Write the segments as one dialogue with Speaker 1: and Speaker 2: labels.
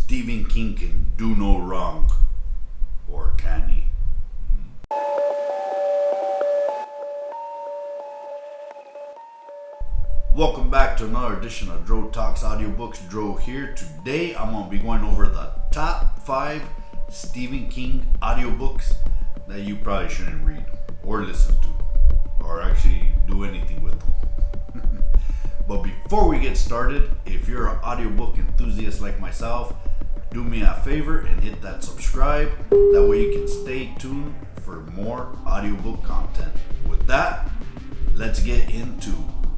Speaker 1: Stephen King can do no wrong. Or can he? Welcome back to another edition of Drotalks AudioBooks. Dro here. Today I'm going to be going over the top 5 Stephen King audiobooks that you probably shouldn't read or listen to or actually do anything with them. But before we get started, if you're an audiobook enthusiast like myself, do me a favor and hit that subscribe. That way you can stay tuned for more audiobook content. With that, let's get into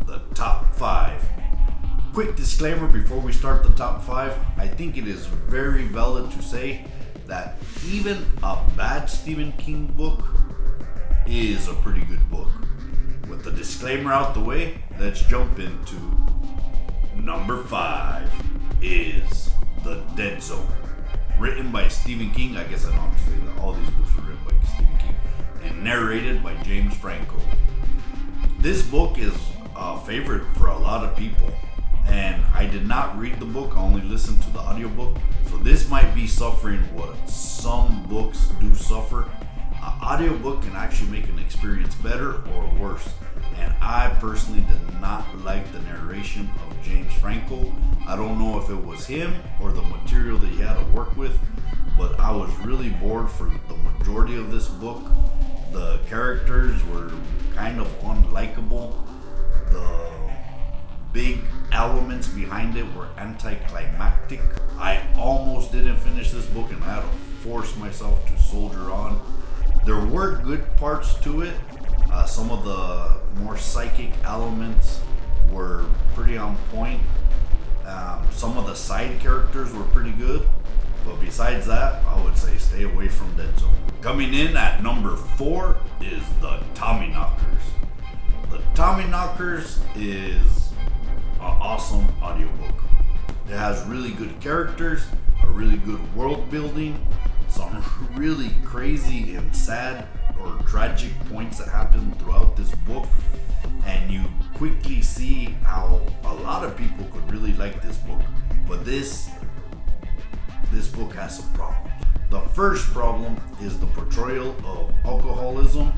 Speaker 1: the top 5. Quick disclaimer before we start the top 5. I think it is very valid to say that even a bad Stephen King book is a pretty good book. With the disclaimer out the way, let's jump into number 5 is The Dead Zone. Written by Stephen King. I guess I don't have to say that all these books were written by Stephen King. And narrated by James Franco. This book is a favorite for a lot of people. And I did not read the book, I only listened to the audiobook. So this might be suffering what some books do suffer. An audiobook can actually make an experience better or worse. And I personally did not like the narration of James Franco. I don't know if it was him or the material that he had to work with, but I was really bored for the majority of this book. The characters were kind of unlikable. The big elements behind it were anticlimactic. I almost didn't finish this book and I had to force myself to soldier on. There were good parts to it. Some of the more psychic elements were pretty on point. Some of the side characters were pretty good. But besides that, I would say stay away from Dead Zone. Coming in at number 4 is the Tommyknockers. The Tommyknockers is an awesome audiobook. It has really good characters, a really good world building, some really crazy and sad or tragic points that happen throughout this book, and you quickly see how a lot of people could really like this book. But this book has some problems. The first problem is the portrayal of alcoholism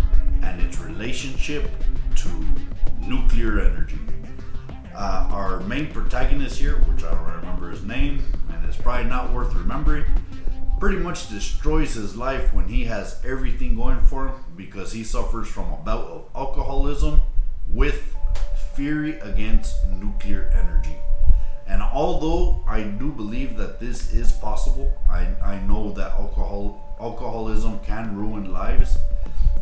Speaker 1: and its relationship to nuclear energy. Our main protagonist here, which I don't remember his name, and it's probably not worth remembering, pretty much destroys his life when he has everything going for him because he suffers from a bout of alcoholism with fury against nuclear energy. And although I do believe that this is possible, I know that alcoholism can ruin lives.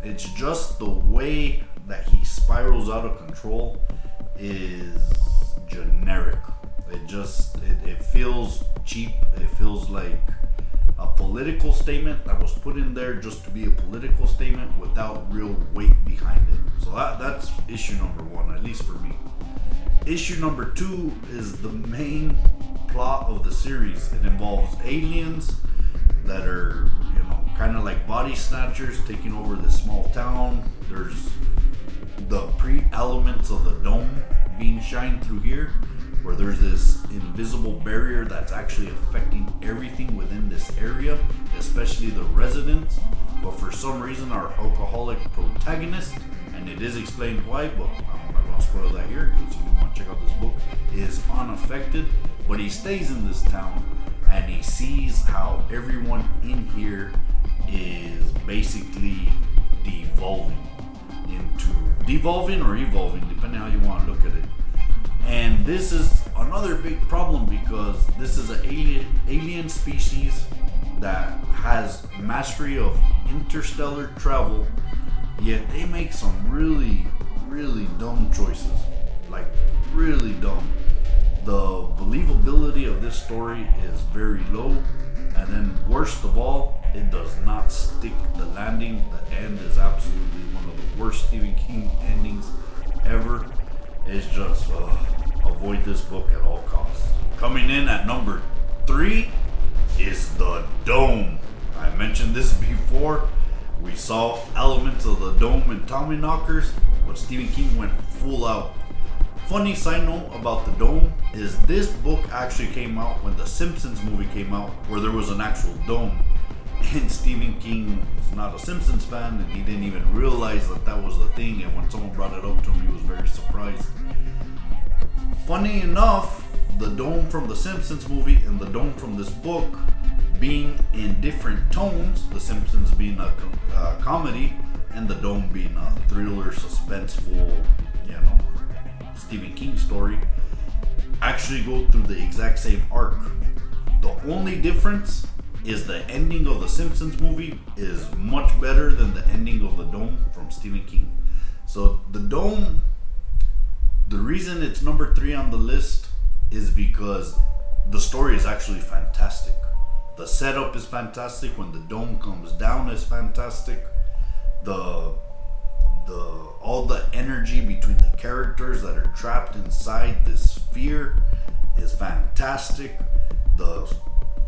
Speaker 1: It's just the way that he spirals out of control is generic. It feels cheap. It feels like a political statement that was put in there just to be a political statement without real weight behind it. So that's issue number 1, at least for me. Issue number 2 is the main plot of the series. It involves aliens that are, kind of like body snatchers taking over this small town. There's the pre-elements of the dome being shined through here, where there's this invisible barrier that's actually affecting everything within this area, especially the residents. But for some reason, our alcoholic protagonist, and it is explained why, but I'm not going to spoil that here in case you do want to check out this book, is unaffected. But he stays in this town and he sees how everyone in here is basically devolving or evolving, depending how you want to look at it. And this is another big problem because this is an alien species that has mastery of interstellar travel, yet they make some really, really dumb choices. Like, really dumb. The believability of this story is very low, and then worst of all, it does not stick the landing. The end is absolutely one of the worst Stephen King endings ever. It's just, avoid this book at all costs. Coming in at number 3 is The Dome. I mentioned this before. We saw elements of The Dome in Tommyknockers, but Stephen King went full out. Funny side note about the dome is this book actually came out when the Simpsons movie came out, where there was an actual dome. And Stephen King is not a Simpsons fan, and he didn't even realize that that was a thing. And when someone brought it up to him, he was very surprised. Funny enough, the dome from the Simpsons movie and the dome from this book being in different tones, the Simpsons being a comedy and the dome being a thriller, suspenseful, Stephen King story, actually go through the exact same arc. The only difference is the ending of the Simpsons movie is much better than the ending of the dome from Stephen King. So the dome, the reason it's number 3 on the list is because the story is actually fantastic. The setup is fantastic. When the dome comes down is fantastic. All the energy between the characters that are trapped inside this sphere is fantastic. The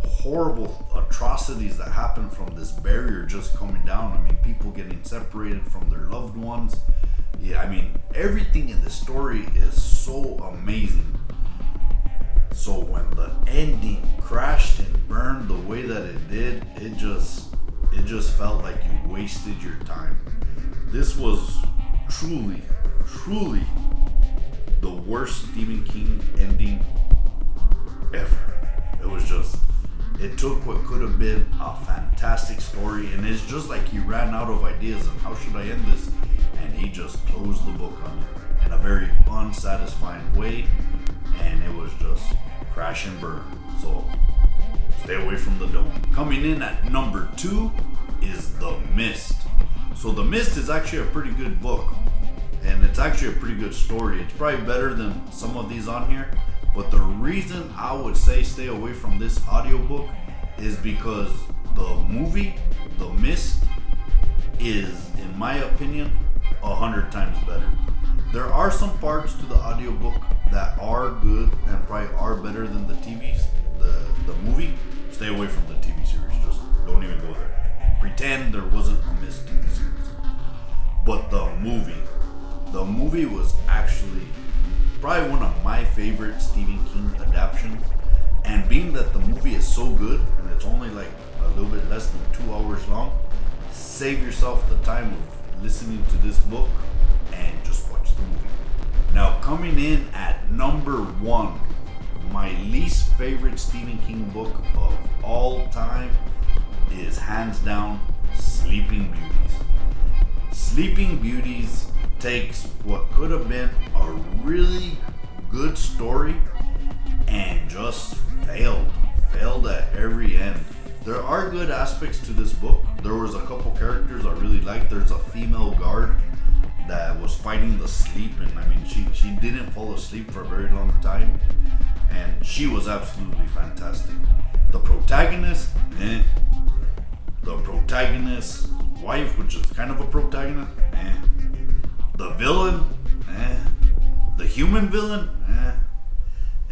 Speaker 1: horrible atrocities that happen from this barrier just coming down. I mean, people getting separated from their loved ones. Yeah, I mean, everything in the story is so amazing. So when the ending crashed and burned the way that it did, it just felt like you wasted your time. This was truly the worst Stephen King ending ever. It took what could have been a fantastic story, and it's just like he ran out of ideas and how should I end this, and he just closed the book on it in a very unsatisfying way, and it was just crash and burn. So stay away from the dome. Coming in at number 2 is The Mist. So The Mist is actually a pretty good book, and it's actually a pretty good story. It's probably better than some of these on here, but the reason I would say stay away from this audiobook is because the movie, The Mist, is, in my opinion, 100 times better. There are some parts to the audiobook that are good and probably are better than the movie. Stay away from the TV series. Just don't even go there. Pretend there wasn't a Mist TV series. But the movie was actually probably one of my favorite Stephen King adaptations. And being that the movie is so good and it's only like a little bit less than 2 hours long, save yourself the time of listening to this book and just watch the movie. Now, coming in at number 1, my least favorite Stephen King book of all time is hands down Sleeping Beauties. Sleeping Beauties takes what could have been a really good story and just failed at every end. There are good aspects to this book. There was a couple characters I really liked. There's a female guard that was fighting the sleep, and I mean, she didn't fall asleep for a very long time, and she was absolutely fantastic. The protagonist's wife, which is kind of a protagonist, the villain, the human villain,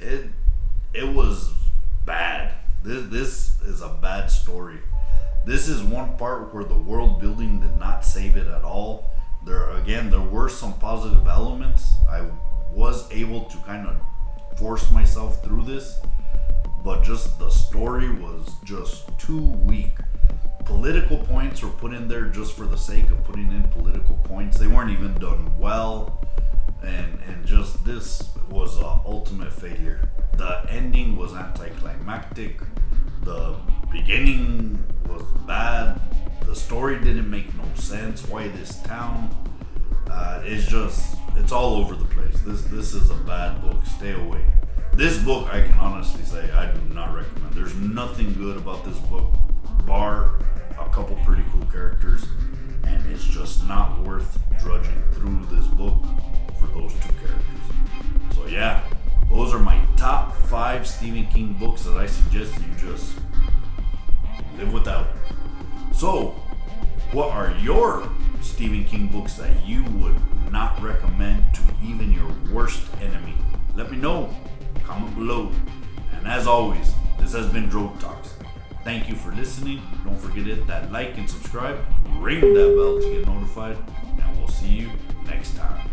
Speaker 1: it was bad. This is a bad story. This is one part where the world building did not save it at all. There were some positive elements. I was able to kind of force myself through this, but just the story was just too weak. Political points were put in there just for the sake of putting in political points. They weren't even done well, and just this was an ultimate failure. The ending was anticlimactic. The beginning was bad. The story didn't make no sense. Why this town? It's all over the place. This is a bad book. Stay away. This book, I can honestly say, I do not recommend. There's nothing good about this book, bar a couple pretty cool characters, and it's just not worth drudging through this book for those 2 characters. So yeah, those are my top 5 Stephen King books that I suggest you just live without. So, what are your Stephen King books that you would not recommend to even your worst enemy? Let me know. Comment below. And as always, this has been Drotalks. Thank you for listening. Don't forget to hit that like and subscribe. Ring that bell to get notified. And we'll see you next time.